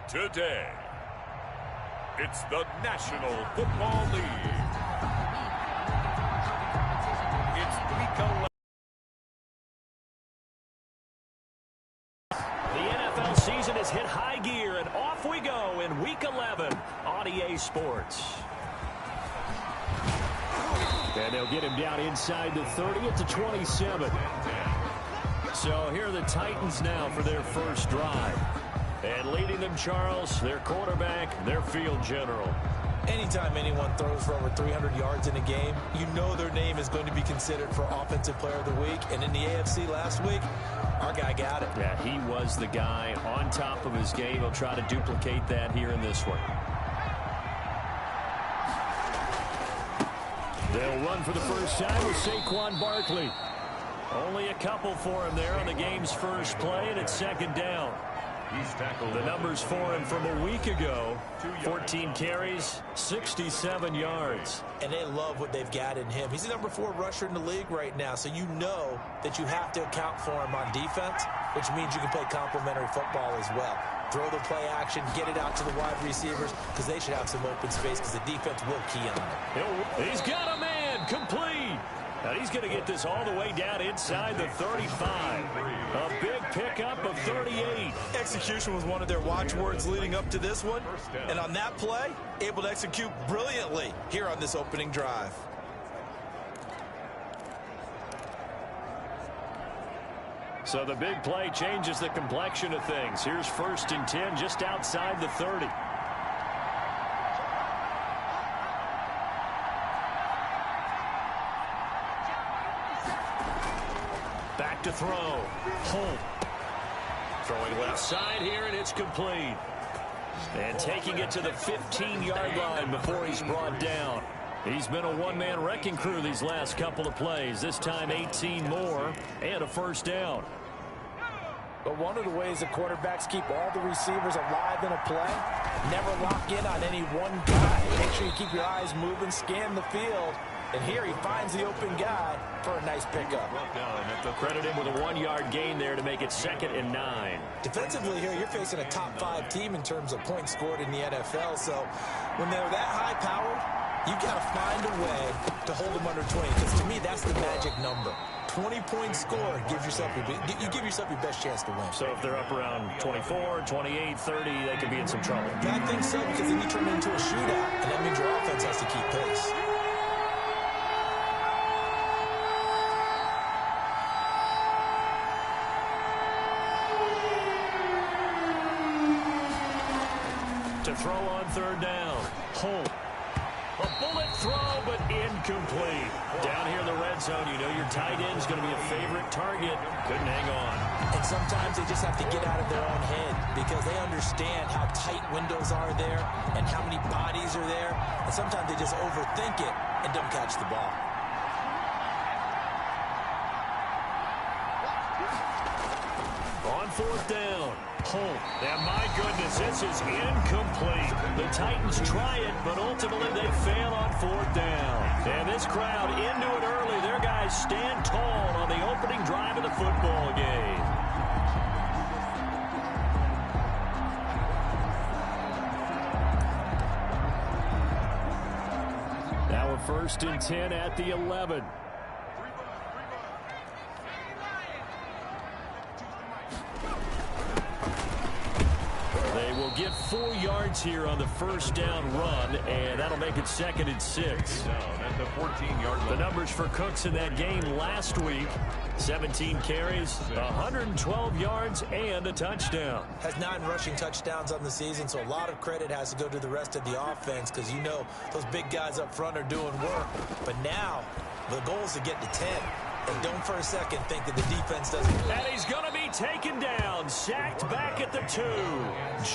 Today, it's the National Football League. It's Week 11. The NFL season has hit high gear, and off we go in Week 11 on EA Sports. And they'll get him down inside the 30 at the 27. So here are the Titans now for their first drive. And leading them, Charles, their quarterback, their field general. Anytime anyone throws for over 300 yards in a game, you know their name is going to be considered for Offensive Player of the Week. And in the AFC last week, our guy got it. Yeah, he was the guy on top of his game. He'll try to duplicate that here in this one. They'll run for the first time with Saquon Barkley. Only a couple for him there on the game's first play, and it's second down. The numbers for him from a week ago, 14 carries, 67 yards. And they love what they've got in him. He's the number 4 rusher in the league right now, so you know that you have to account for him on defense, which means you can play complementary football as well. Throw the play action, get it out to the wide receivers, because they should have some open space, because the defense will key on it. He's got a man, complete. Now he's going to get this all the way down inside the 35. A big pickup of 38. Execution was one of their watchwords leading up to this one. And on that play, able to execute brilliantly here on this opening drive. So the big play changes the complexion of things. Here's 1st and 10 just outside the 30. Back to throw. Holt. Throwing left side here, and it's complete. And taking it to the 15-yard line before he's brought down. He's been a one-man wrecking crew these last couple of plays. This time 18 more and a first down. But one of the ways that quarterbacks keep all the receivers alive in a play, never lock in on any one guy. Make sure you keep your eyes moving, scan the field. And here he finds the open guy for a nice pickup. Credit him with a 1-yard gain there to make it 2nd and 9. Defensively here, you're facing a top 5 team in terms of points scored in the NFL. So when they're that high-powered, you've got to find a way to hold them under 20. Because to me, that's the magic number. 20 points scored gives yourself you give yourself your best chance to win. So if they're up around 24, 28, 30, they could be in some trouble. Yeah, I think so, because then you turn it into a shootout, and that means your offense has to keep pace. To throw on 3rd down. Holt. A bullet throw, but incomplete. Down here in the red zone, you know your tight end's going to be a favorite target. Couldn't hang on. And sometimes they just have to get out of their own head because they understand how tight windows are there and how many bodies are there. And sometimes they just overthink it and don't catch the ball. On 4th down. Holt. And my goodness, this is incomplete. The Titans try it, but ultimately they fail on 4th down. And this crowd into it early. Their guys stand tall on the opening drive of the football game. Now a 1st and 10 at the 11. They will get 4 yards here on the first down run, and that'll make it 2nd and 6. At the 14-yard line. The numbers for Cooks in that game last week, 17 carries, 112 yards, and a touchdown. Has 9 rushing touchdowns on the season, so a lot of credit has to go to the rest of the offense because you know those big guys up front are doing work. But now the goal is to get to 10. And don't for a second think that the defense doesn't. And he's going to be taken down, sacked back at the 2.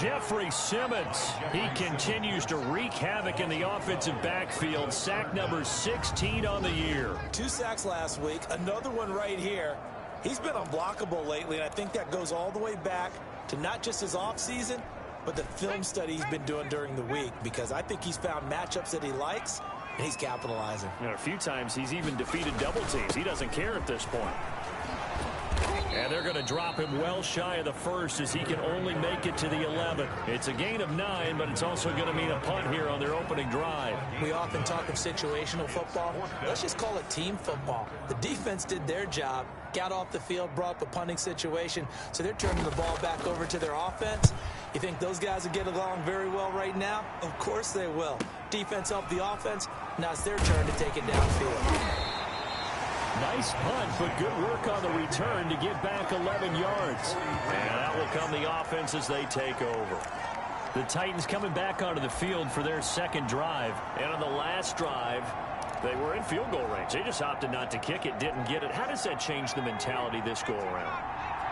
Jeffrey Simmons. He continues to wreak havoc in the offensive backfield. Sack number 16 on the year. 2 sacks last week, another one right here. He's been unblockable lately, and I think that goes all the way back to not just his offseason, but the film study he's been doing during the week, because I think he's found matchups that he likes, and he's capitalizing. You know, a few times he's even defeated double teams. He doesn't care at this point. And they're going to drop him well shy of the first as he can only make it to the 11. It's a gain of 9, but it's also going to mean a punt here on their opening drive. We often talk of situational football. Let's just call it team football. The defense did their job, got off the field, brought up a punting situation, so they're turning the ball back over to their offense. You think those guys will get along very well right now? Of course they will. Defense helped the offense. Now it's their turn to take it downfield. Nice punt, but good work on the return to get back 11 yards. And that will come the offense as they take over. The Titans coming back onto the field for their second drive. And on the last drive, they were in field goal range. They just opted not to kick it, didn't get it. How does that change the mentality this go around?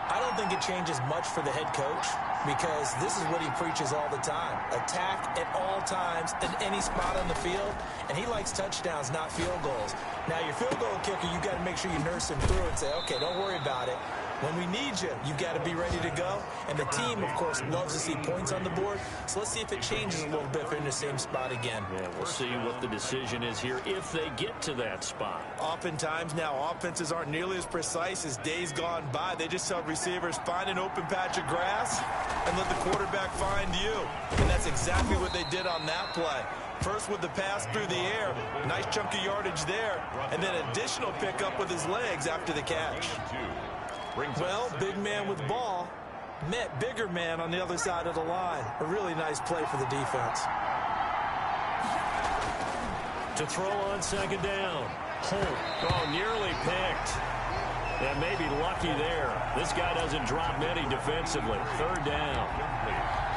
I don't think it changes much for the head coach because this is what he preaches all the time. Attack at all times in any spot on the field, and he likes touchdowns, not field goals. Now, your field goal kicker, you got to make sure you nurse him through and say, okay, don't worry about it. When we need you, you got to be ready to go. And the team, of course, loves to see points on the board. So let's see if it changes a little bit if they're in the same spot again. Yeah, we'll see what the decision is here if they get to that spot. Oftentimes now, offenses aren't nearly as precise as days gone by. They just tell receivers, find an open patch of grass and let the quarterback find you. And that's exactly what they did on that play. First with the pass through the air, nice chunk of yardage there, and then additional pickup with his legs after the catch. Well, big man with ball met bigger man on the other side of the line. A really nice play for the defense. To throw on second down. Holt. Oh, nearly picked. And maybe lucky there. This guy doesn't drop many defensively. Third down.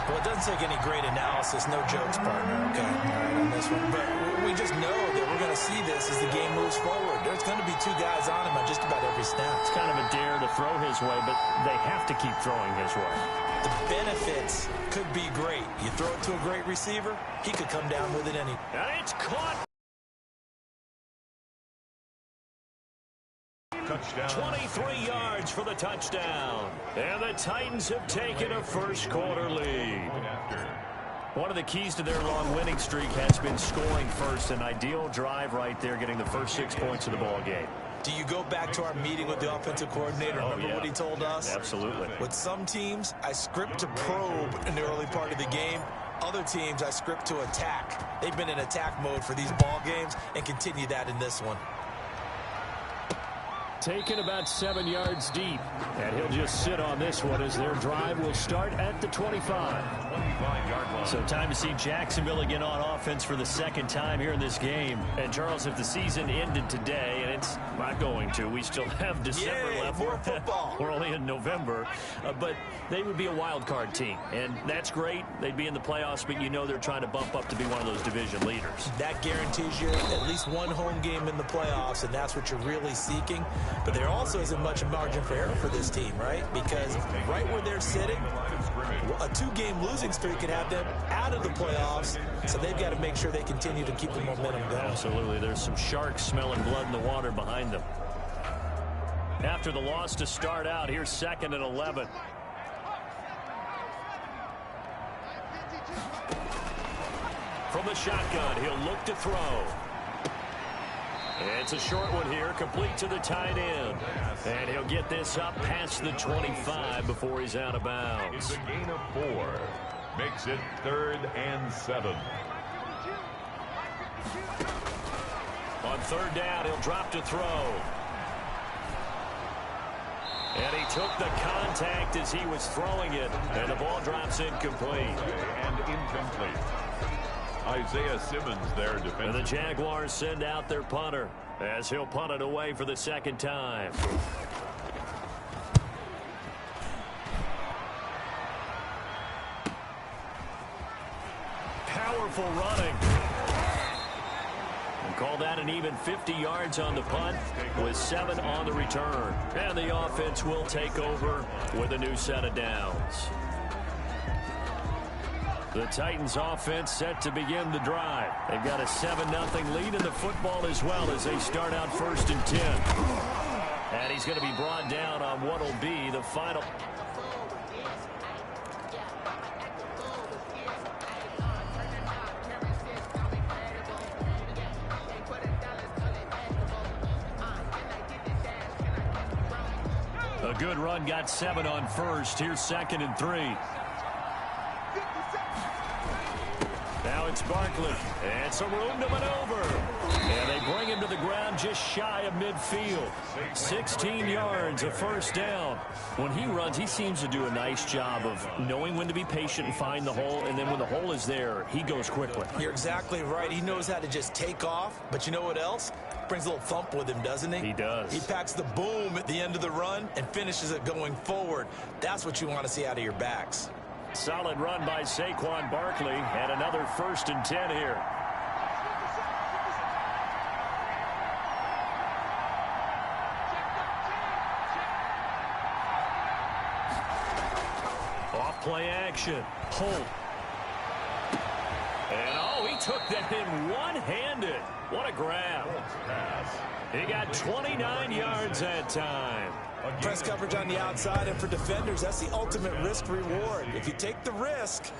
Well, it doesn't take any great analysis. No jokes, partner, okay, all right, on this one. But we just know that we're going to see this as the game moves forward. There's going to be two guys on him on just about every snap. It's kind of a dare to throw his way, but they have to keep throwing his way. The benefits could be great. You throw it to a great receiver, he could come down with it anyway. And it's caught. Touchdown. 23 yards for the touchdown. And the Titans have taken a first-quarter lead. One of the keys to their long winning streak has been scoring first. An ideal drive right there, getting the first 6 points of the ball game. Do you go back to our meeting with the offensive coordinator? Remember what he told us? Absolutely. With some teams, I script to probe in the early part of the game. Other teams, I script to attack. They've been in attack mode for these ball games and continue that in this one. Taken about 7 yards deep. And he'll just sit on this one as their drive will start at the 25. 25-yard line. So time to see Jacksonville again on offense for the second time here in this game. And Charles, if the season ended today, and it's not going to, we still have December left. More football. We're only in November. But they would be a wild card team. And that's great. They'd be in the playoffs, but you know they're trying to bump up to be one of those division leaders. That guarantees you at least one home game in the playoffs, and that's what you're really seeking. But there also isn't much margin for error for this team, right? Because right where they're sitting, a two-game losing streak could have them out of the playoffs, so they've got to make sure they continue to keep the momentum going. Absolutely. There's some sharks smelling blood in the water behind them. After the loss to start out, here's 2nd and 11. From the shotgun, he'll look to throw. It's a short one here, complete to the tight end. And he'll get this up past the 25 before he's out of bounds. It's a gain of 4. Makes it 3rd and 7. On 3rd down, he'll drop to throw. And he took the contact as he was throwing it. And the ball drops incomplete. And incomplete. Isaiah Simmons there defensively. And the Jaguars send out their punter as he'll punt it away for the second time. Powerful running. And call that an even 50 yards on the punt with 7 on the return. And the offense will take over with a new set of downs. The Titans offense set to begin the drive. They've got a 7-0 lead in the football as well as they start out 1st and 10. And he's going to be brought down on what will be the final. A good run, got 7 on first. Here's 2nd and 3. Now it's Barkley. And some room to maneuver. And they bring him to the ground just shy of midfield. 16 yards, a first down. When he runs, he seems to do a nice job of knowing when to be patient and find the hole. And then when the hole is there, he goes quickly. You're exactly right. He knows how to just take off. But you know what else? Brings a little thump with him, doesn't he? He does. He packs the boom at the end of the run and finishes it going forward. That's what you want to see out of your backs. Solid run by Saquon Barkley, and another 1st and 10 here. Off play action. Holt. And oh, he took that in one-handed. What a grab. He got 29 yards that time. Press coverage on the outside, and for defenders, that's the ultimate risk-reward. If you take the risk,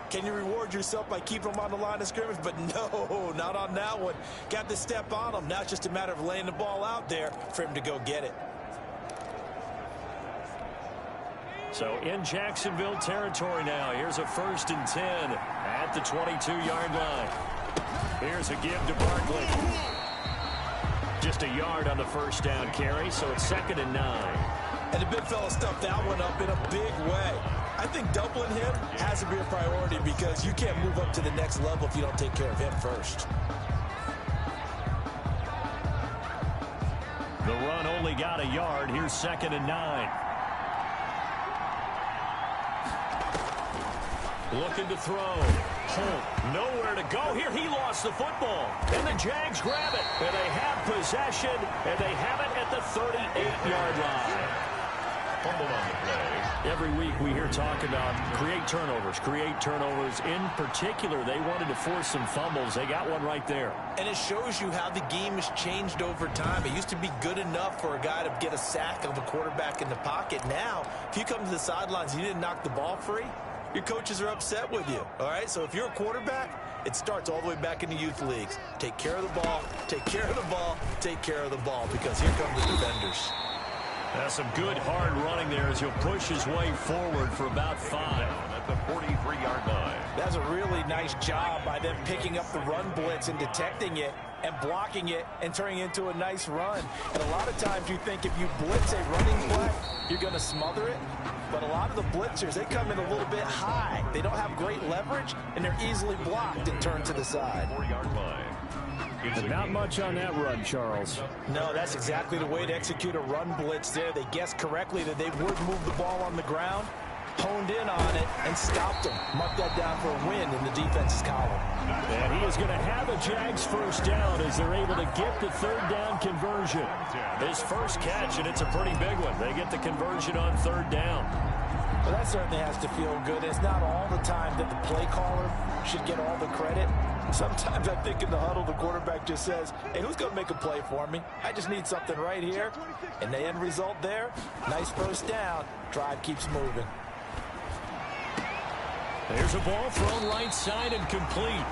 can you reward yourself by keeping them on the line of scrimmage? But no, not on that one. Got to step on them. Now it's just a matter of laying the ball out there for him to go get it. So in Jacksonville territory now. Here's a 1st and 10 at the 22-yard line. Here's a give to Barkley. Just a yard on the first down carry, so it's 2nd and 9. And the big fella stuffed that one up in a big way. I think doubling him has to be a priority because you can't move up to the next level if you don't take care of him first. The run only got a yard. Here's 2nd and 9. Looking to throw. Holt, nowhere to go. Here he lost the football. And the Jags grab it. And they have possession. And they have it at the 38-yard line. Fumble on the play. Every week we hear talk about create turnovers. In particular, they wanted to force some fumbles. They got one right there. And it shows you how the game has changed over time. It used to be good enough for a guy to get a sack of a quarterback in the pocket. Now, if you come to the sidelines and you didn't knock the ball free, your coaches are upset with you, all right? So if you're a quarterback, it starts all the way back in the youth leagues. Take care of the ball, take care of the ball, take care of the ball, because here come the defenders. That's some good hard running there as he'll push his way forward for about 5. At the 43-yard line. That's a really nice job by them picking up the run blitz and detecting it and blocking it and turning it into a nice run. And a lot of times you think if you blitz a running play, you're going to smother it. But a lot of the blitzers, they come in a little bit high. They don't have great leverage, and they're easily blocked and turned to the side. 4-yard line. But not much on that run, Charles. No, that's exactly the way to execute a run blitz there. They guessed correctly that they would move the ball on the ground, honed in on it, and stopped them. Mark that down for a win in the defense's column. And he is going to have a Jags first down as they're able to get the 3rd down conversion. His first catch, and it's a pretty big one. They get the conversion on 3rd down. Well, that certainly has to feel good. It's not all the time that the play caller should get all the credit. Sometimes I think in the huddle, the quarterback just says, hey, who's going to make a play for me? I just need something right here. And the end result there, nice first down. Drive keeps moving. There's a ball thrown right side and complete.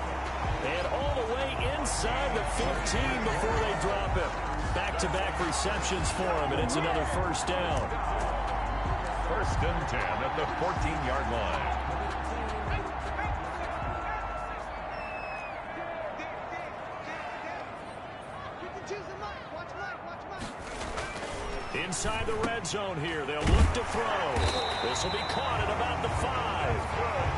And all the way inside the 15 before they drop it. Back-to-back receptions for him, and it's another first down. 1st and 10 at the 14-yard line. Inside the red zone here. They'll look to throw. This will be caught at about the 5.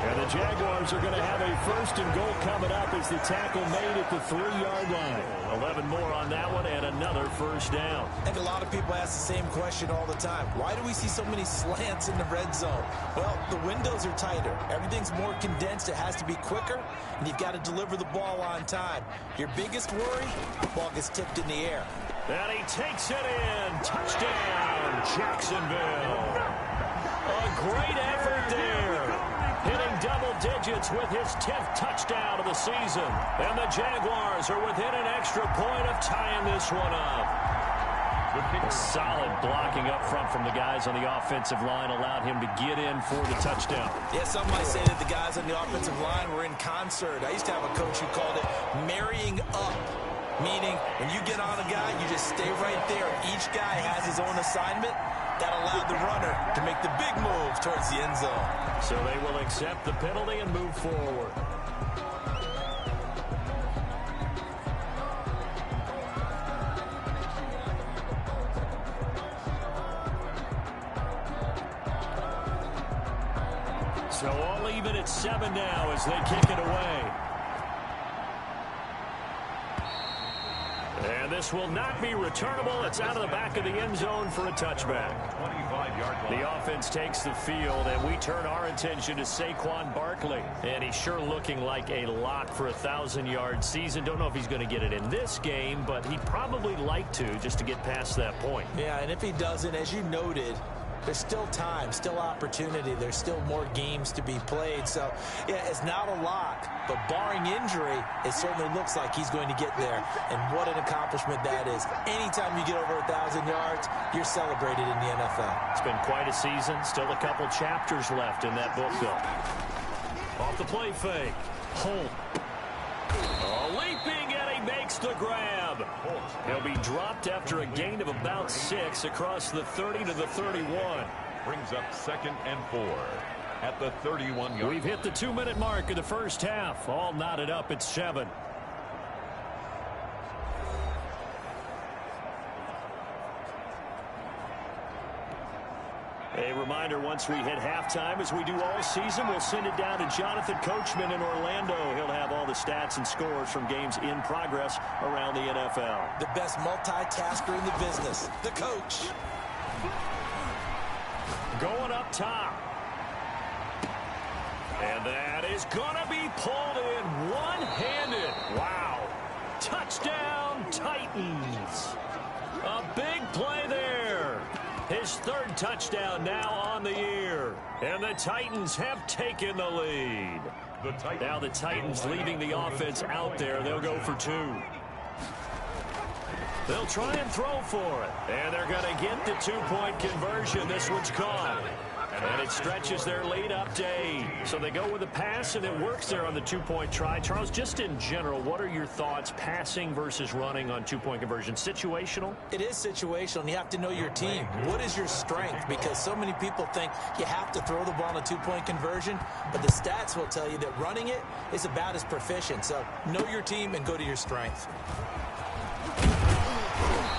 And the Jaguars are going to have a 1st and goal coming up as the tackle made at the 3-yard line. 11 more on that one and another first down. And a lot of people ask the same question all the time. Why do we see so many slants in the red zone? Well, the windows are tighter. Everything's more condensed. It has to be quicker, and you've got to deliver the ball on time. Your biggest worry, the ball gets tipped in the air. And he takes it in. Touchdown, Jacksonville. A great effort there. Hitting double digits with his 10th touchdown of the season. And the Jaguars are within an extra point of tying this one up. A solid blocking up front from the guys on the offensive line allowed him to get in for the touchdown. Yeah, some might say that the guys on the offensive line were in concert. I used to have a coach who called it marrying up. Meaning, when you get on a guy, you just stay right there. Each guy has his own assignment, That allowed the runner to make the big move towards the end zone. So they will accept the penalty and move forward. So all even at 7 now as they kick it away. And this will not be returnable. It's out of the back of the end zone for a touchback. 25-yard line. The offense takes the field, and we turn our attention to Saquon Barkley. And he's sure looking like a lock for a 1,000-yard season. Don't know if he's going to get it in this game, but he'd probably like to just to get past that point. Yeah, and if he doesn't, as you noted, there's still time, still opportunity. There's still more games to be played. So, yeah, it's not a lock. But barring injury, it certainly looks like he's going to get there. And what an accomplishment that is. Anytime you get over 1,000 yards, you're celebrated in the NFL. It's been quite a season. Still a couple chapters left in that book, though. Off the play fake. Holt. Leaping, and he makes the grab. He'll be dropped after a gain of about 6 across the 30 to the 31. Brings up 2nd and 4 at the 31-yard. We've hit the 2-minute mark of the first half. All knotted up at 7. A reminder, once we hit halftime, as we do all season, we'll send it down to Jonathan Coachman in Orlando. He'll have all the stats and scores from games in progress around the NFL. The best multitasker in the business, the coach. Going up top. And that is going to be pulled in one-handed. Wow. Touchdown, Titans. A big play there. His 3rd touchdown now on the year. And the Titans have taken the lead. Now the Titans leaving the offense out there. They'll go for 2. They'll try and throw for it. And they're going to get the 2-point conversion. This one's caught. And it stretches their lead up to 8. So they go with a pass, and it works there on the 2-point try. Charles, just in general, what are your thoughts passing versus running on 2-point conversion? Situational? It is situational, and you have to know your team. What is your strength? Because so many people think you have to throw the ball in a 2-point conversion, but the stats will tell you that running it is about as proficient. So know your team and go to your strength.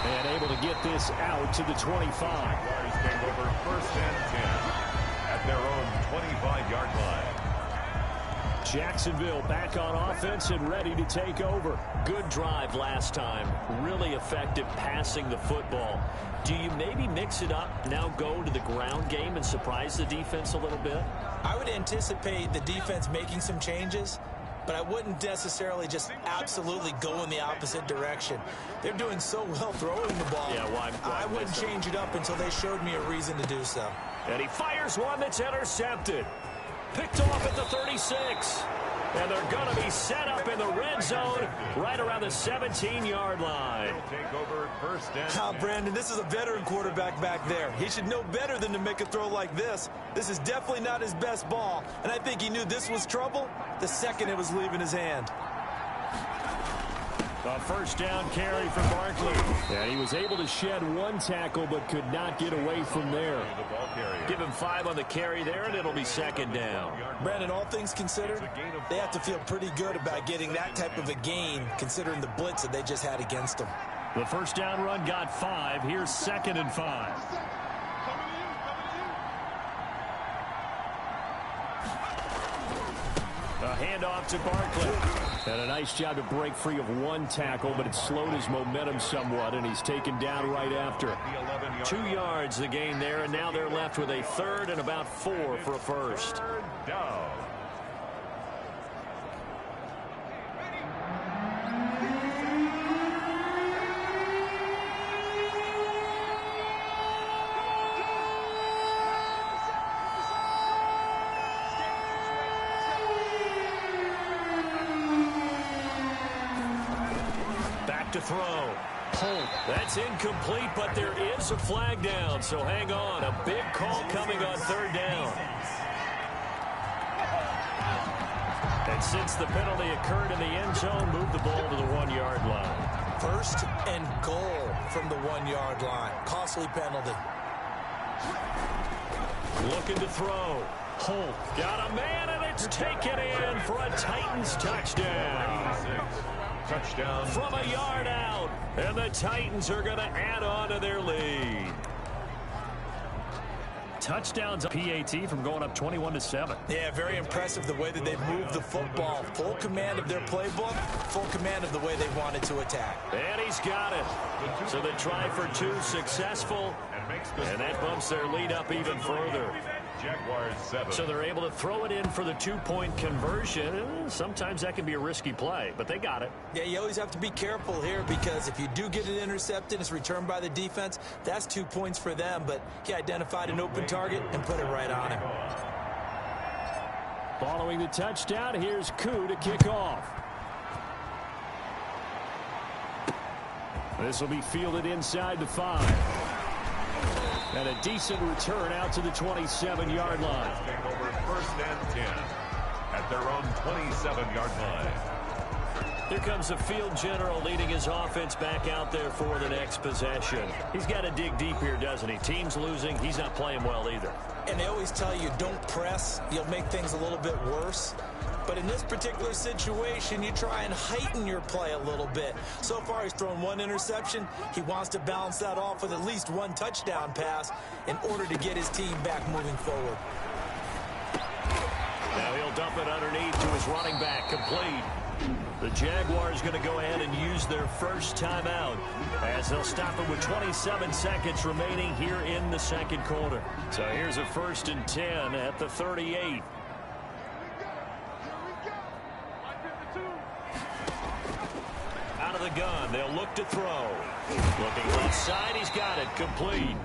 And able to get this out to the 25. Take over 1st and 10 at their own 25-yard line. Jacksonville back on offense and ready to take over. Good drive last time. Really effective passing the football. Do you maybe mix it up, now go to the ground game and surprise the defense a little bit? I would anticipate the defense making some changes, but I wouldn't necessarily just absolutely go in the opposite direction. They're doing so well throwing the ball. Yeah, why I wouldn't change it up until they showed me a reason to do so. And he fires one that's intercepted. Picked off at the 36. And they're going to be set up in the red zone right around the 17-yard line. Take over 1st and 10. Brandon, this is a veteran quarterback back there. He should know better than to make a throw like this. This is definitely not his best ball, and I think he knew this was trouble the second it was leaving his hand. A 1st down carry for Barkley. And he was able to shed 1 tackle but could not get away from there. Give him 5 on the carry there, and it'll be 2nd down. Brandon, all things considered, they have to feel pretty good about getting that type of a gain considering the blitz that they just had against them. The 1st down run got 5. Here's 2nd and 5. A handoff to Barkley. And a nice job to break free of 1 tackle, but it slowed his momentum somewhat, and he's taken down right after. 2 yards the gain there, and now they're left with a 3rd and about 4 for a 1st. 3rd down. To throw. Holt. That's incomplete, but there is a flag down, so hang on. A big call coming on 3rd down. And since the penalty occurred in the end zone, move the ball to the 1-yard line. 1st and goal from the 1-yard line. Costly penalty. Looking to throw. Holt got a man, and it's taken in for a Titans touchdown. Touchdown. From a yard out. And the Titans are going to add on to their lead. Touchdowns PAT from going up 21-7. Yeah, very impressive the way that they've moved the football. Full command of their playbook, full command of the way they wanted to attack. And he's got it. So the try for two successful, and that bumps their lead up even further. Jaguars 7. So they're able to throw it in for the two-point conversion. Sometimes that can be a risky play, but they got it. Yeah, you always have to be careful here because if you do get it intercepted, it's returned by the defense, that's 2 points for them. But he identified an open target and put it right on him. Following the touchdown, here's Koo to kick off. This will be fielded inside the 5. And a decent return out to the 27-yard line. Take over 1st and 10 at their own 27-yard line. Here comes the field general leading his offense back out there for the next possession. He's got to dig deep here, doesn't he? Team's losing. He's not playing well either. And they always tell you, don't press. You'll make things a little bit worse. But in this particular situation, you try and heighten your play a little bit. So far, he's thrown one interception. He wants to balance that off with at least one touchdown pass in order to get his team back moving forward. Now he'll dump it underneath to his running back, complete. The Jaguars going to go ahead and use their first timeout as they'll stop it with 27 seconds remaining here in the second quarter. So here's a 1st and 10 at the 38. Out of the gun, they'll look to throw. Looking left side, he's got it, complete.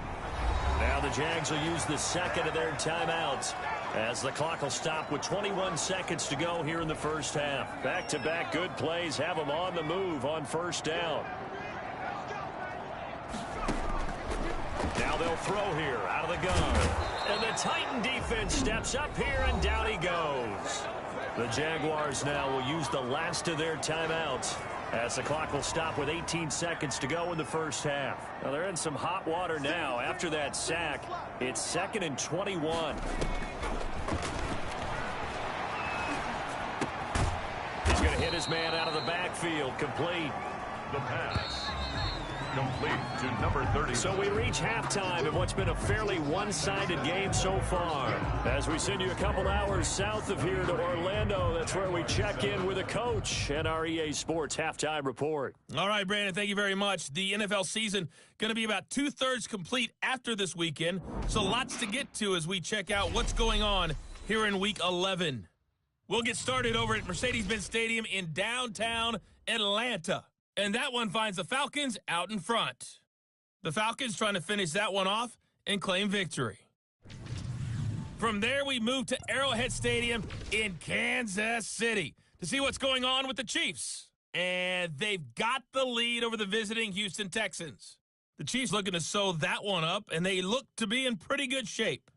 Now the Jags will use the second of their timeouts as the clock will stop with 21 seconds to go here in the first half. Back-to-back good plays have them on the move on 1st down. Now they'll throw here out of the gun. And the Titan defense steps up here, and down he goes. The Jaguars now will use the last of their timeouts as the clock will stop with 18 seconds to go in the first half. Now they're in some hot water now. After that sack, it's 2nd and 21. He's going to hit his man out of the backfield. Complete. The pass. Complete to number 30. So we reach halftime in what's been a fairly one-sided game so far. As we send you a couple hours south of here to Orlando, that's where we check in with a coach and our EA Sports halftime report. All right, Brandon, thank you very much. The NFL season going to be about 2/3 complete after this weekend, so lots to get to as we check out what's going on here in Week 11. We'll get started over at Mercedes-Benz Stadium in downtown Atlanta. And that one finds the Falcons out in front. The Falcons trying to finish that one off and claim victory. From there, we move to Arrowhead Stadium in Kansas City to see what's going on with the Chiefs. And they've got the lead over the visiting Houston Texans. The Chiefs looking to sew that one up, and they look to be in pretty good shape.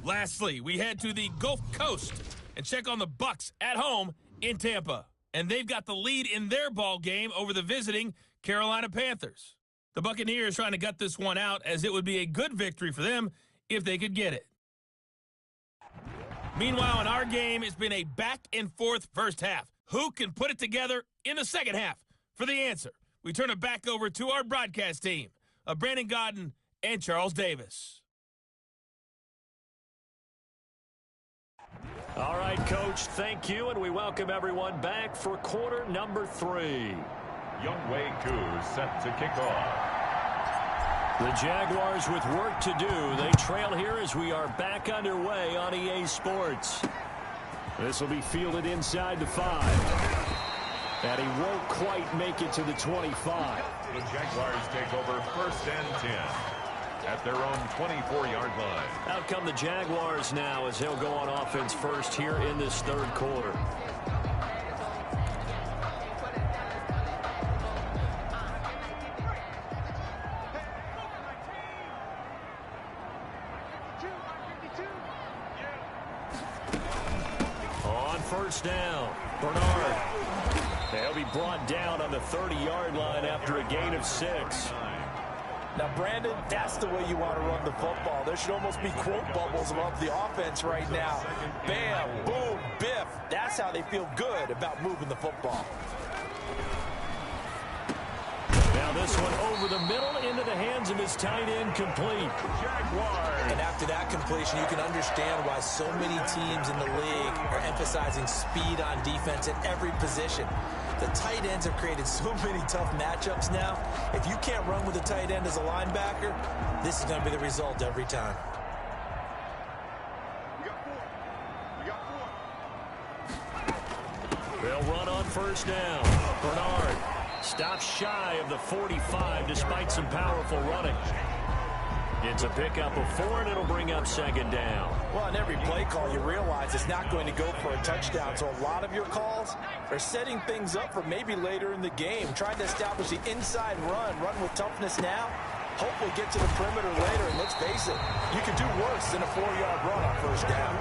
Lastly, we head to the Gulf Coast and check on the Bucs at home in Tampa. And they've got the lead in their ball game over the visiting Carolina Panthers. The Buccaneers trying to gut this one out as it would be a good victory for them if they could get it. Meanwhile, in our game, it's been a back-and-forth first half. Who can put it together in the second half? For the answer, we turn it back over to our broadcast team of Brandon Godden and Charles Davis. All right, Coach, thank you, and we welcome everyone back for quarter number 3. Younghoe Koo set to kick off. The Jaguars with work to do. They trail here as we are back underway on EA Sports. This will be fielded inside the 5. And he won't quite make it to the 25. The Jaguars take over 1st and 10 at their own 24-yard line. Out come the Jaguars now as they'll go on offense first here in this third quarter. On 1st down, Bernard. They'll be brought down on the 30-yard line after a gain of 6. Now, Brandon, that's the way you want to run the football. There should almost be quote bubbles above the offense right now. Bam, boom, biff. That's how they feel good about moving the football. Now this one over the middle into the hands of his tight end, complete. And after that completion, you can understand why so many teams in the league are emphasizing speed on defense at every position. The tight ends have created so many tough matchups now. If you can't run with a tight end as a linebacker, this is going to be the result every time. They'll run on first down. Bernard stops shy of the 45 despite some powerful running. It's a pickup of 4, and it'll bring up second down. Well, on every play call, you realize it's not going to go for a touchdown. So a lot of your calls are setting things up for maybe later in the game, trying to establish the inside run with toughness now. Hopefully get to the perimeter later, and let's face it, you can do worse than a 4-yard run on first down.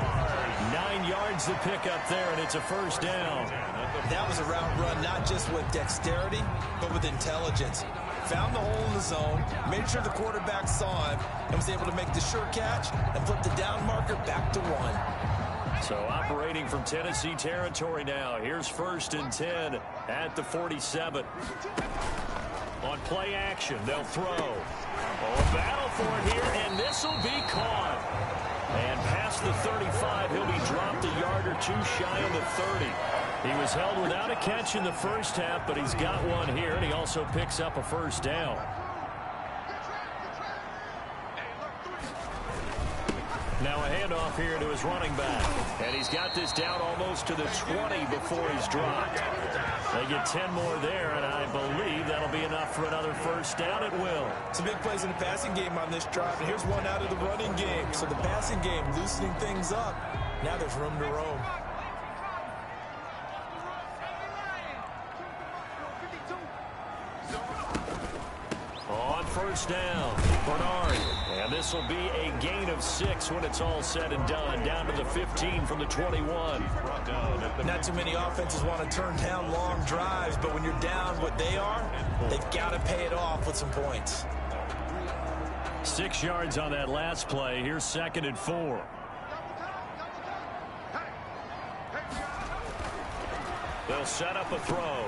9 yards to pick up there, and it's a first down. That was a route run not just with dexterity, but with intelligence. Found the hole in the zone, made sure the quarterback saw him, and was able to make the sure catch and flip the down marker back to 1. So operating from Tennessee territory now. Here's 1st and 10 at the 47. On play action, they'll throw. Oh, battle for it here, and this will be caught. And past the 35, he'll be dropped a yard or two shy of the 30. He was held without a catch in the first half, but he's got one here, and he also picks up a first down. Now a handoff here to his running back. And he's got this down almost to the 20 before he's dropped. They get 10 more there, and I believe that'll be enough for another first down. It will. Some big plays in the passing game on this drive, and here's one out of the running game. So the passing game loosening things up. Now there's room to roam. On first down, Bernard. And this will be a gain of 6 when it's all said and done. Down to the 15 from the 21. Not too many offenses want to turn down long drives, but when you're down what they are, they've got to pay it off with some points. 6 yards on that last play. Here's 2nd and 4. They'll set up a throw.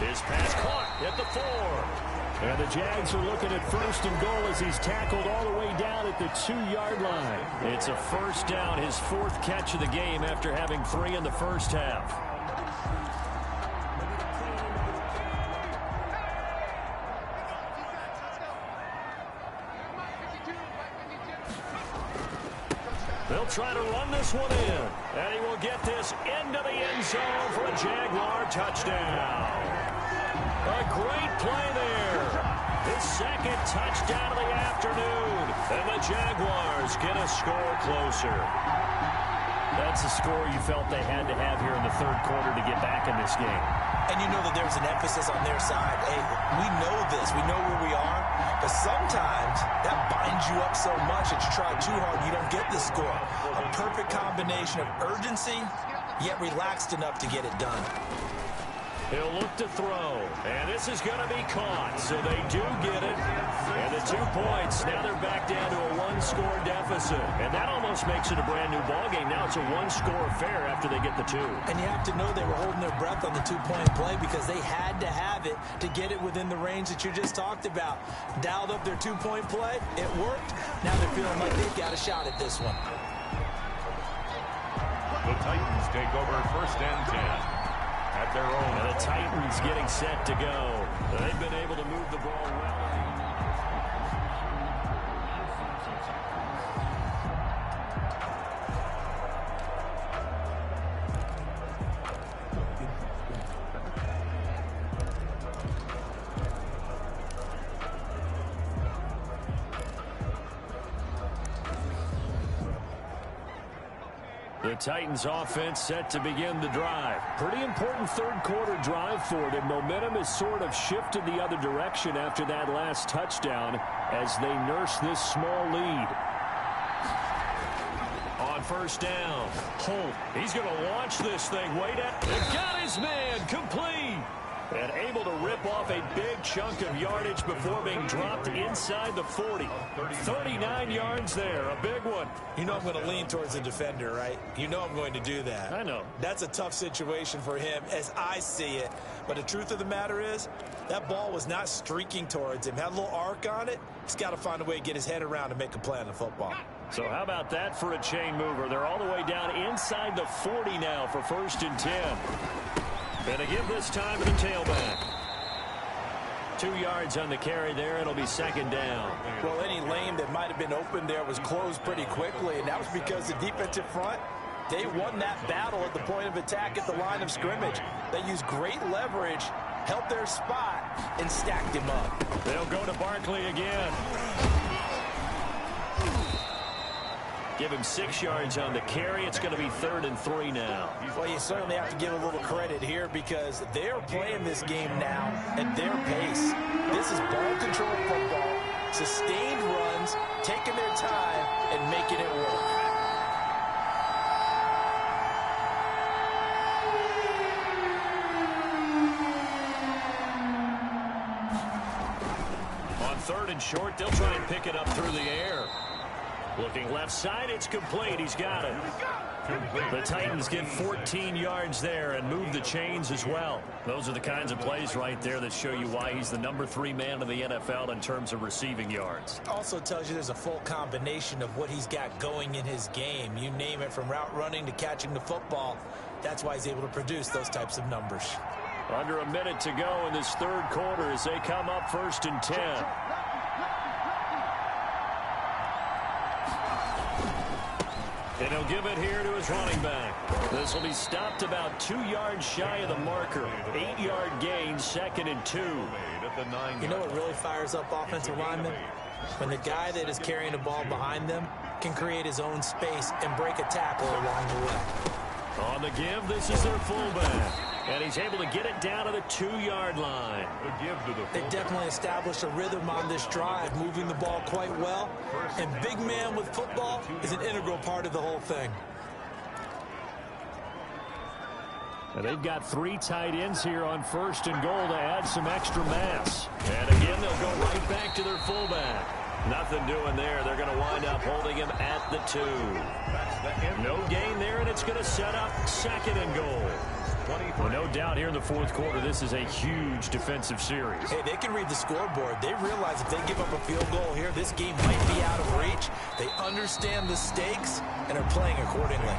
His pass caught at the 4. And the Jags are looking at 1st and goal as he's tackled all the way down at the 2-yard line. It's a first down, his 4th catch of the game after having 3 in the first half. They'll try to run this one in. And he will get this into the end zone for a Jaguar touchdown. A great play there. His 2nd touchdown of the afternoon. And the Jaguars get a score closer. That's a score you felt they had to have here in the 3rd quarter to get back in this game. And you know that there's an emphasis on their side. Hey, we know this. We know where we are. But sometimes that binds you up so much that you try too hard and you don't get the score. A perfect combination of urgency, yet relaxed enough to get it done. He'll look to throw, and this is going to be caught, so they do get it. And the 2 points, now they're back down to a 1-score deficit. And that almost makes it a brand-new ballgame. Now it's a 1-score affair after they get the 2. And you have to know they were holding their breath on the 2-point play because they had to have it to get it within the range that you just talked about. Dialed up their 2-point play, it worked. Now they're feeling like they've got a shot at this one. The Titans take over 1st and 10. At their own. And the Titans getting set to go. They've been able to move the ball well. The Titans offense set to begin the drive. Pretty important 3rd quarter drive for them. Momentum has sort of shifted the other direction after that last touchdown as they nurse this small lead. On first down, Holt. He's going to launch this thing way down. They've got his man complete. And able to rip off a big chunk of yardage before being dropped inside the 40. 39 yards there, a big one. You know I'm going to lean towards the defender, right? You know I'm going to do that. I know. That's a tough situation for him as I see it. But the truth of the matter is, that ball was not streaking towards him. Had a little arc on it. He's got to find a way to get his head around and make a play on the football. So how about that for a chain mover? They're all the way down inside the 40 now for 1st and 10. And to give this time to the tailback. 2 yards on the carry there. It'll be 2nd down. Well, any lane that might have been open there was closed pretty quickly, and that was because the defensive front, they won that battle at the point of attack at the line of scrimmage. They used great leverage, held their spot, and stacked him up. They'll go to Barkley again. Give him 6 yards on the carry. It's going to be 3rd and 3 now. Well, you certainly have to give a little credit here because they're playing this game now at their pace. This is ball control football, sustained runs, taking their time, and making it work. On 3rd and short, they'll try and pick it up through the air. Looking left side, it's complete. He's got it. The Titans get 14 yards there and move the chains as well. Those are the kinds of plays right there that show you why he's the number 3 man in the NFL in terms of receiving yards. Also tells you there's a full combination of what he's got going in his game. You name it, from route running to catching the football. That's why he's able to produce those types of numbers. Under a minute to go in this 3rd quarter as they come up 1st and 10. And he'll give it here to his running back. This will be stopped about 2 yards shy of the marker. 8-yard gain, 2nd and 2. You know what really fires up offensive linemen? When the guy that is carrying the ball behind them can create his own space and break a tackle along the way. On the give, this is their fullback. And he's able to get it down to the 2-yard line. They definitely established a rhythm on this drive, moving the ball quite well. And big man with football is an integral part of the whole thing. And they've got 3 tight ends here on 1st and goal to add some extra mass. And again, they'll go right back to their fullback. Nothing doing there. They're going to wind up holding him at the 2. No gain there, and it's going to set up 2nd and goal. Well, no doubt here in the 4th quarter, this is a huge defensive series. Hey, they can read the scoreboard. They realize if they give up a field goal here, this game might be out of reach. They understand the stakes and are playing accordingly.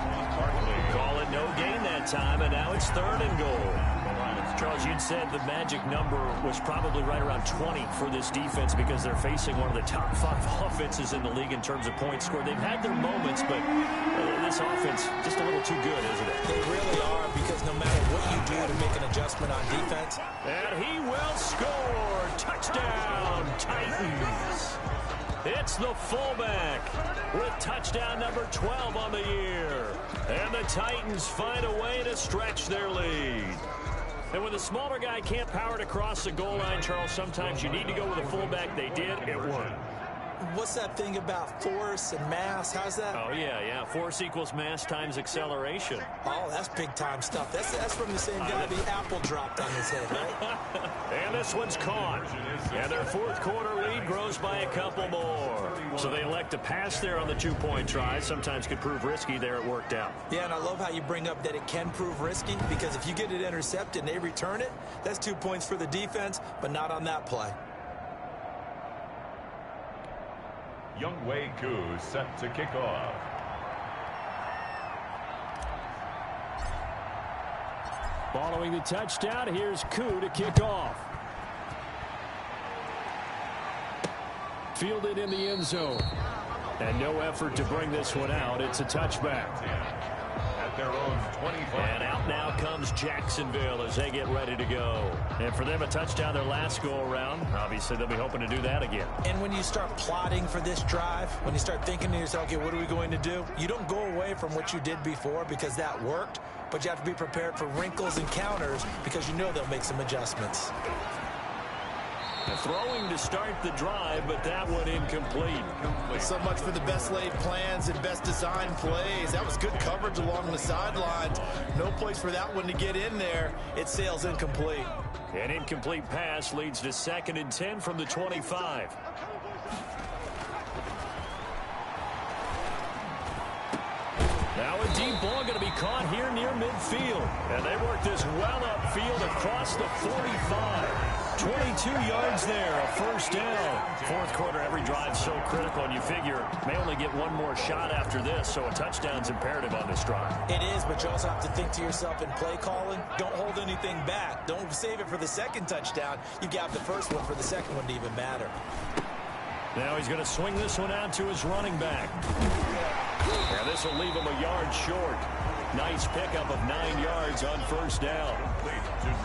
Call it no gain that time, and now it's 3rd and goal. Charles, you'd said the magic number was probably right around 20 for this defense because they're facing one of the top 5 offenses in the league in terms of points scored. They've had their moments, but this offense just a little too good, isn't it? They really are, because no matter what you do to make an adjustment on defense. And he will score. Touchdown, Titans. It's the fullback with touchdown number 12 on the year. And the Titans find a way to stretch their lead. And when the smaller guy can't power it across the goal line, Charles, sometimes you need to go with a fullback. They did. It worked. What's that thing about force and mass? How's that? Oh, yeah. Force equals mass times acceleration. Oh, that's big-time stuff. That's from the same guy the apple dropped on his head, right? And this one's caught. And their 4th quarter lead grows by a couple more. So they elect to pass there on the 2-point try. Sometimes could prove risky. There it worked out. Yeah, and I love how you bring up that it can prove risky, because if you get it intercepted and they return it, that's 2 points for the defense, but not on that play. Younghoe Koo set to kick off. Following the touchdown, here's Koo to kick off. Fielded in the end zone. And no effort to bring this one out. It's a touchback. At their own 25. And out now comes Jacksonville as they get ready to go. And for them, a touchdown their last go-around. Obviously, they'll be hoping to do that again. And when you start plotting for this drive, when you start thinking to yourself, okay, what are we going to do? You don't go away from what you did before because that worked, but you have to be prepared for wrinkles and counters because you know they'll make some adjustments. Throwing to start the drive, but that one incomplete. So much for the best laid plans and best designed plays. That was good coverage along the sidelines. No place for that one to get in there. It sails incomplete. An incomplete pass leads to 2nd and 10 from the 25. Now a deep ball going to be caught here near midfield. And they work this well upfield across the 45. 22 yards there, a first down. Fourth quarter, every drive so critical, and you figure may only get one more shot after this, so a touchdown's imperative on this drive. It is, but you also have to think to yourself in play calling, don't hold anything back. Don't save it for the second touchdown. You got the first one for the second one to even matter. Now he's going to swing this one out to his running back. And this will leave him a yard short. Nice pickup of 9 yards on first down.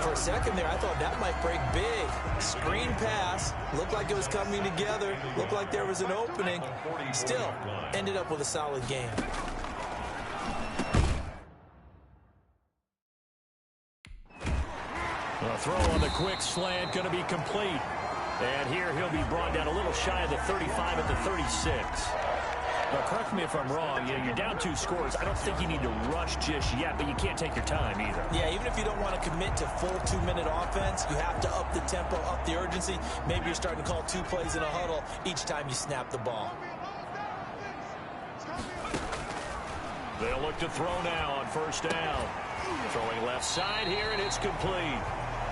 For a second there, I thought that might break big. Screen pass. Looked like it was coming together. Looked like there was an opening. Still, ended up with a solid game. A throw on the quick slant going to be complete. And here he'll be brought down a little shy of the 35 at the 36. Now, correct me if I'm wrong. You're down 2 scores. I don't think you need to rush just yet, but you can't take your time either. Yeah, even if you don't want to commit to full 2-minute offense, you have to up the tempo, up the urgency. Maybe you're starting to call 2 plays in a huddle each time you snap the ball. They'll look to throw now on first down. Throwing left side here, and it's complete.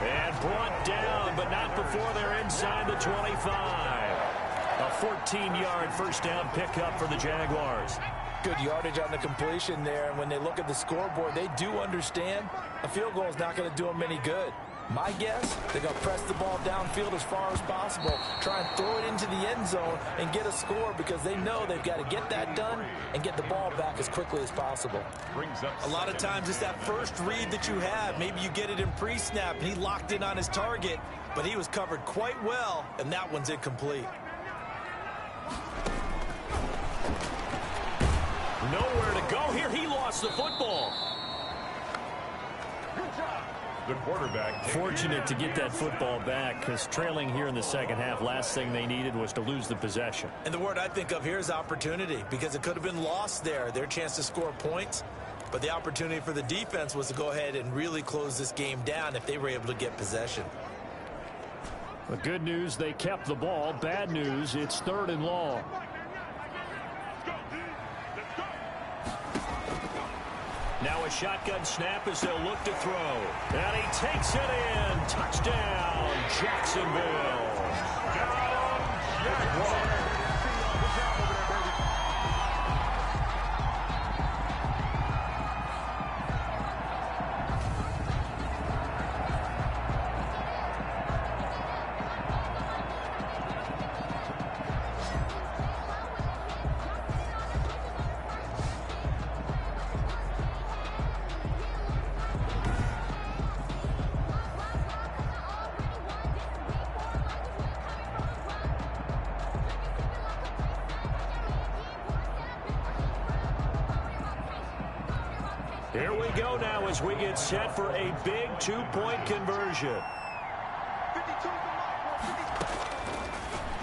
And brought down, but not before they're inside the 25. A 14-yard first down pickup for the Jaguars. Good yardage on the completion there, and when they look at the scoreboard, they do understand a field goal is not going to do them any good. My guess, they're going to press the ball downfield as far as possible, try and throw it into the end zone and get a score because they know they've got to get that done and get the ball back as quickly as possible. A lot of times it's that first read that you have. Maybe you get it in pre-snap, and he locked in on his target, but he was covered quite well, and that one's incomplete. Nowhere to go here. He lost the football. The quarterback. Fortunate to get that football back because trailing here in the second half, last thing they needed was to lose the possession. And the word I think of here is opportunity because it could have been lost there. Their chance to score points. But the opportunity for the defense was to go ahead and really close this game down if they were able to get possession. The good news, they kept the ball. Bad news, it's 3rd and long. Now a shotgun snap as they'll look to throw. And he takes it in. Touchdown, Jacksonville. Jaguars. Here we go now as we get set for a big 2-point conversion.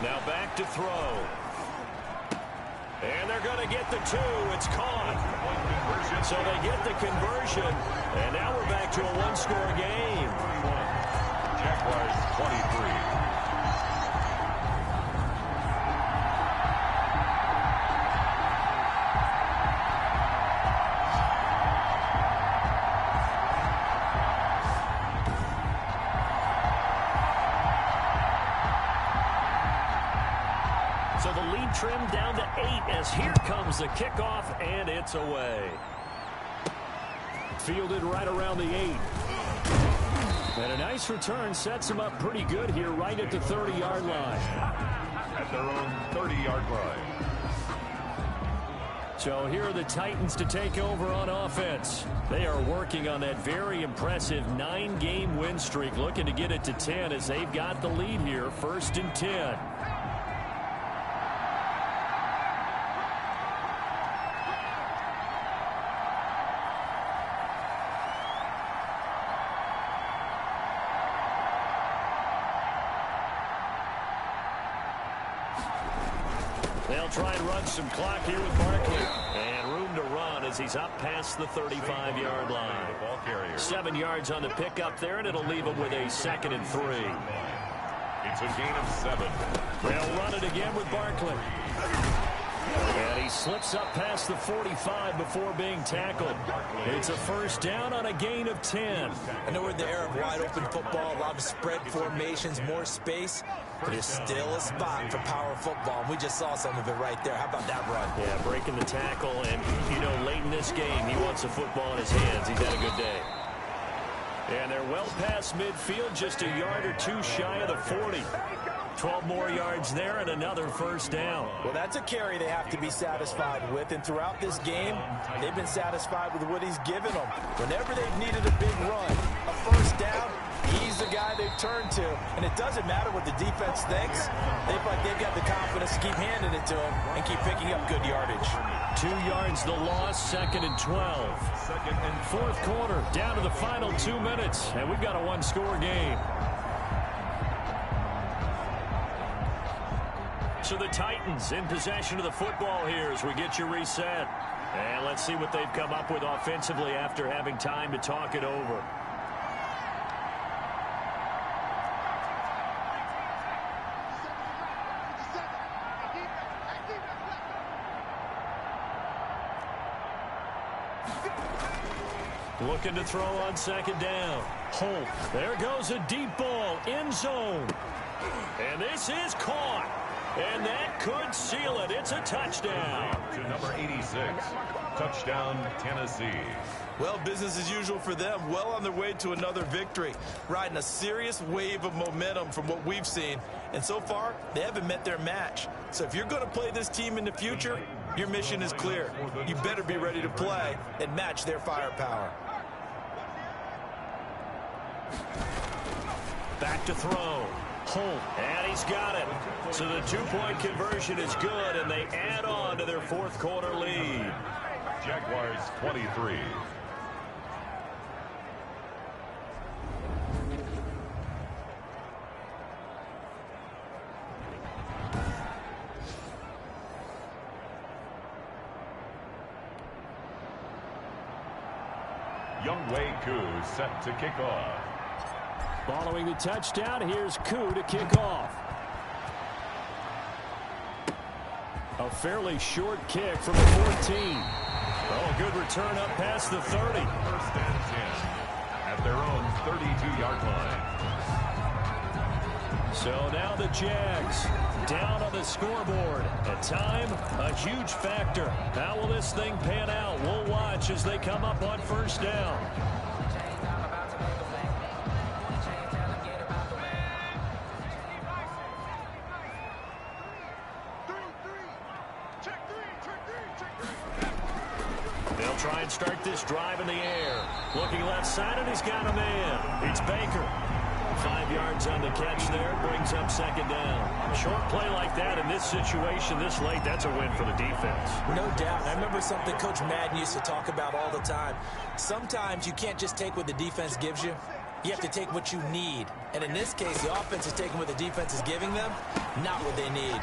Now back to throw. And they're going to get the 2. It's caught. So they get the conversion. And now we're back to a 1-score game. Jaguars 23. So the lead trimmed down to 8 as here comes the kickoff, and it's away. Fielded right around the 8. And a nice return sets him up pretty good here right at the 30-yard line. At their own 30-yard line. So here are the Titans to take over on offense. They are working on that very impressive 9-game win streak, looking to get it to 10 as they've got the lead here, 1st and 10. try and run some clock here with Barkley. And room to run as he's up past the 35-yard line. 7 yards on the pickup there, and it'll leave him with a 2nd and 3. It's a gain of 7. They'll run it again with Barkley. And he slips up past the 45 before being tackled. It's a first down on a gain of 10. I know we're in the era of wide-open football, a lot of spread formations, more space. But there's still a spot for power football, and we just saw some of it right there. How about that run? Yeah, breaking the tackle, and, you know, late in this game, he wants the football in his hands. He's had a good day. And they're well past midfield, just a yard or two shy of the 40. 12 more yards there and another first down. Well, that's a carry they have to be satisfied with, and throughout this game, they've been satisfied with what he's given them. Whenever they've needed a big run, a first down, he's the guy they've turned to. And it doesn't matter what the defense thinks. They feel like they've got the confidence to keep handing it to him and keep picking up good yardage. 2 yards the loss, 2nd and 12. Fourth quarter, down to the final 2 minutes, and we've got a one-score game. So the Titans in possession of the football here as we get you reset. And let's see what they've come up with offensively after having time to talk it over. Looking to throw on 2nd down. Holt. There goes a deep ball. End zone. And this is caught. And that could seal it. It's a touchdown. To number 86. Touchdown, Tennessee. Well, business as usual for them. Well on their way to another victory. Riding a serious wave of momentum from what we've seen. And so far, they haven't met their match. So if you're going to play this team in the future, your mission is clear. You better be ready to play and match their firepower. Back to throw. Holt. And he's got it. So the two-point conversion is good, and they add on to their fourth quarter lead. Jaguars 23. Younghoe Koo set to kick off. Following the touchdown, here's Koo to kick off. A fairly short kick from the 14. Oh, good return up past the 30. First and 10 at their own 32-yard line. So now the Jags down on the scoreboard. At time, a huge factor. How will this thing pan out? We'll watch as they come up on first down. They'll try and start this drive in the air. Looking left side, and he's got a man. It's Baker. 5 yards on the catch there, brings up second down. A short play like that in this situation this late, that's a win for the defense. No doubt. I remember something Coach Madden used to talk about all the time. Sometimes you can't just take what the defense gives you. You have to take what you need. And in this case, the offense is taking what the defense is giving them, not what they need.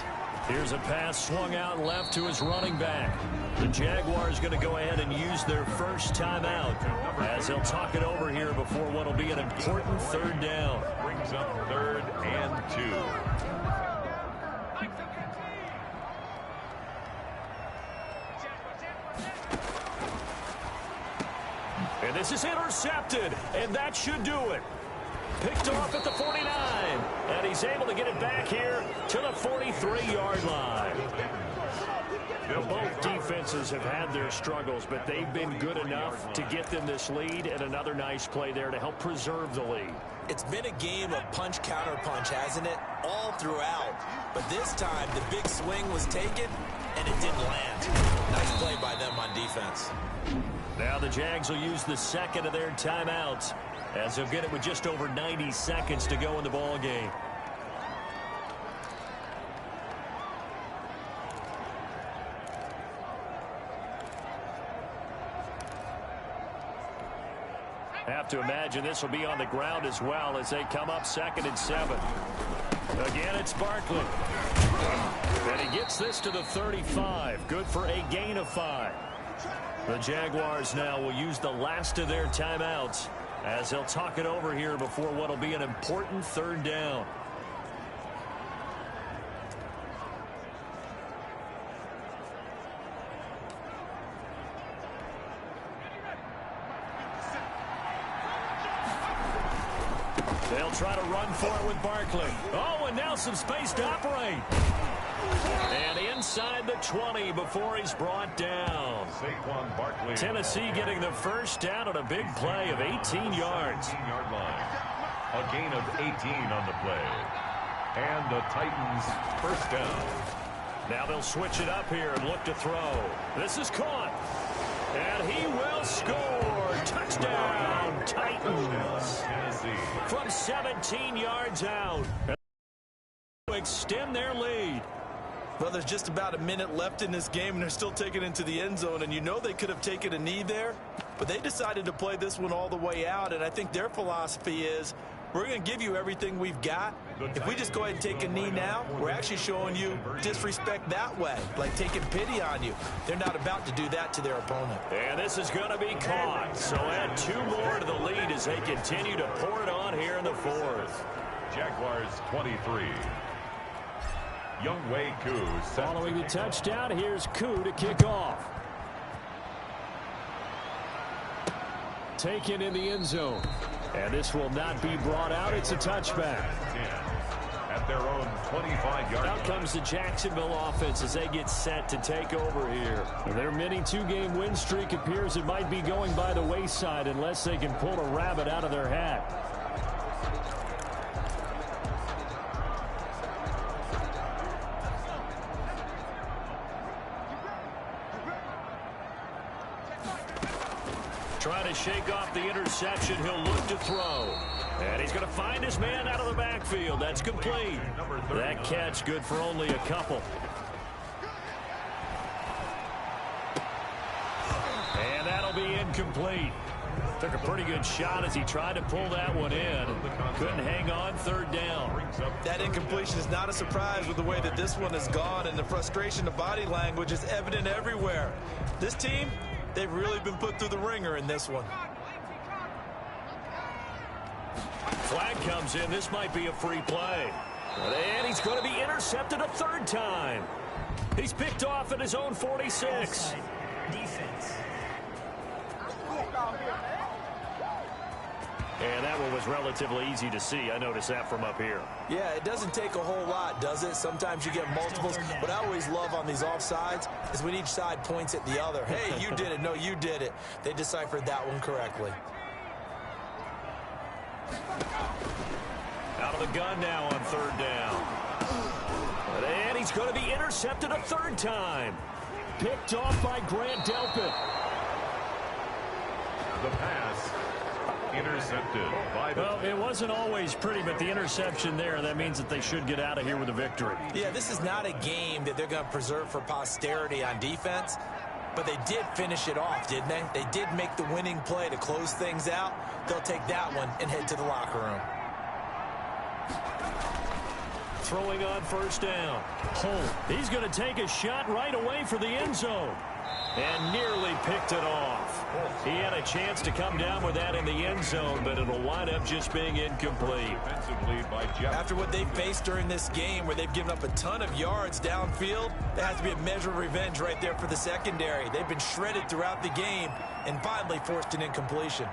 Here's a pass swung out left to his running back. The Jaguars going to go ahead and use their first timeout as they'll talk it over here before what will be an important third down. Brings up 3rd and 2. And this is intercepted, and that should do it. Picked off at the 49, and he's able to get it back here to the 43-yard line. Both defenses have had their struggles, but they've been good enough to get them this lead, and another nice play there to help preserve the lead. It's been a game of punch-counter-punch, hasn't it? All throughout. But this time, the big swing was taken, and it didn't land. Nice play by them on defense. Now the Jags will use the second of their timeouts, as they'll get it with just over 90 seconds to go in the ball game. Have to imagine this will be on the ground as well as they come up 2nd and 7. Again, it's Barkley. And he gets this to the 35. Good for a gain of 5. The Jaguars now will use the last of their timeouts as they'll talk it over here before what will be an important 3rd down. They'll try to run for it with Barkley. Oh, and now some space to operate. And inside the 20 before he's brought down. Tennessee getting the first down on a big play of 18 yards. 18-yard line. A gain of 18 on the play. And the Titans first down. Now they'll switch it up here and look to throw. This is caught. And he will score. Touchdown, Titans. From 17 yards out. To extend their lead. Well, there's just about a minute left in this game, and they're still taking it into the end zone. And you know they could have taken a knee there, but they decided to play this one all the way out. And I think their philosophy is, we're going to give you everything we've got. If we just go ahead and take a knee now, we're actually showing you disrespect that way, like taking pity on you. They're not about to do that to their opponent. And this is going to be caught. So add 2 more to the lead as they continue to pour it on here in the 4th. Jaguars 23. Younghoe Koo. Following the touchdown, here's Koo to kick off. Taken in the end zone. And this will not be brought out. It's a touchback. At their own 25-yard line. Out comes the Jacksonville offense as they get set to take over here. Their mini 2-game win streak appears it might be going by the wayside unless they can pull a rabbit out of their hat. Trying to shake off the interception. He'll look to throw. And he's going to find his man out of the backfield. That's complete. That catch good for only a couple. And that'll be incomplete. Took a pretty good shot as he tried to pull that one in. Couldn't hang on. 3rd down. That incompletion is not a surprise with the way that this one has gone, and the frustration, the body language is evident everywhere. This team, they've really been put through the ringer in this one. Flag comes in. This might be a free play. And he's going to be intercepted a 3rd time. He's picked off at his own 46. Defense. And that one was relatively easy to see. I noticed that from up here. Yeah, it doesn't take a whole lot, does it? Sometimes you get multiples. What I always love on these offsides is when each side points at the other. Hey, you did it. No, you did it. They deciphered that one correctly. Out of the gun now on 3rd down. And he's going to be intercepted a 3rd time. Picked off by Grant Delpit. The pass intercepted by the... Well, it wasn't always pretty, but the interception there, that means that they should get out of here with a victory. Yeah, this is not a game that they're going to preserve for posterity on defense, but they did finish it off, didn't they? They did make the winning play to close things out. They'll take that one and head to the locker room. Throwing on 1st down. Holt. He's going to take a shot right away for the end zone. And nearly picked it off. He had a chance to come down with that in the end zone, but it'll wind up just being incomplete. After what they've faced during this game, where they've given up a ton of yards downfield, there has to be a measure of revenge right there for the secondary. They've been shredded throughout the game and finally forced an incompletion.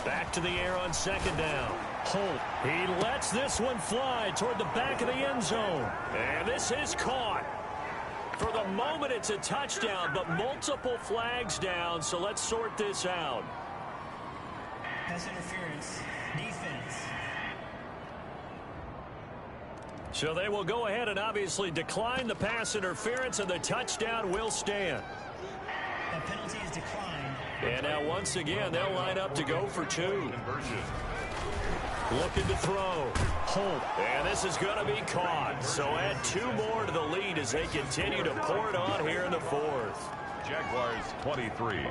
Back to the air on 2nd down. Holt. He lets this one fly toward the back of the end zone. And this is caught. For the moment, it's a touchdown, but multiple flags down, so let's sort this out. Pass interference. Defense. So they will go ahead and obviously decline the pass interference, and the touchdown will stand. The penalty is declined. And now once again, they'll line up to go for 2. Looking to throw. Holt. And this is going to be caught. So add 2 more to the lead as they continue to pour it on here in the 4th. Jaguars 23.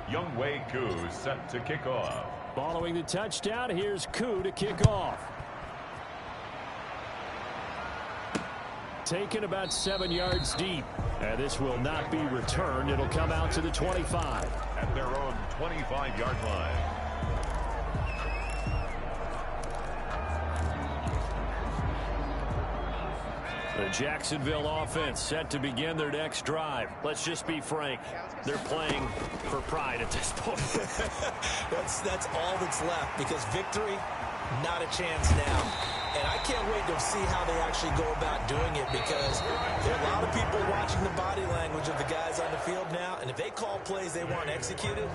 Younghoe Koo set to kick off. Following the touchdown, here's Koo to kick off. Taken about 7 yards deep. And this will not be returned. It'll come out to the 25. At their own 25-yard line. The Jacksonville offense set to begin their next drive. Let's just be frank. They're playing for pride at this point. That's all that's left, because victory, not a chance now. And I can't wait to see how they actually go about doing it, because there are a lot of people watching the body language of the guys on the field now, and if they call plays they want executed,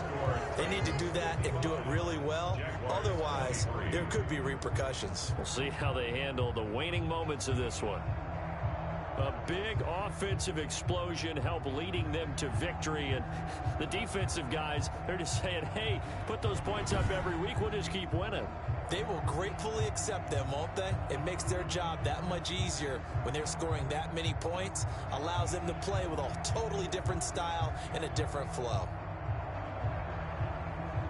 they need to do that and do it really well. Otherwise, there could be repercussions. We'll see how they handle the waning moments of this one. A big offensive explosion helped leading them to victory, and the defensive guys, they're just saying, hey, put those points up every week, we'll just keep winning. They will gratefully accept them, won't they? It makes their job that much easier when they're scoring that many points, allows them to play with a totally different style and a different flow.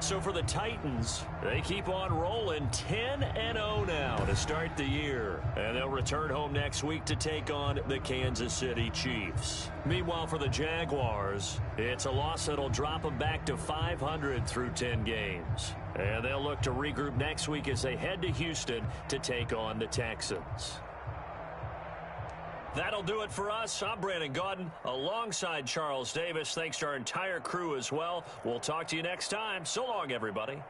So for the Titans, they keep on rolling 10-0 now to start the year. And they'll return home next week to take on the Kansas City Chiefs. Meanwhile, for the Jaguars, it's a loss that'll drop them back to 500 through 10 games. And they'll look to regroup next week as they head to Houston to take on the Texans. That'll do it for us. I'm Brandon Gaudin alongside Charles Davis. Thanks to our entire crew as well. We'll talk to you next time. So long, everybody.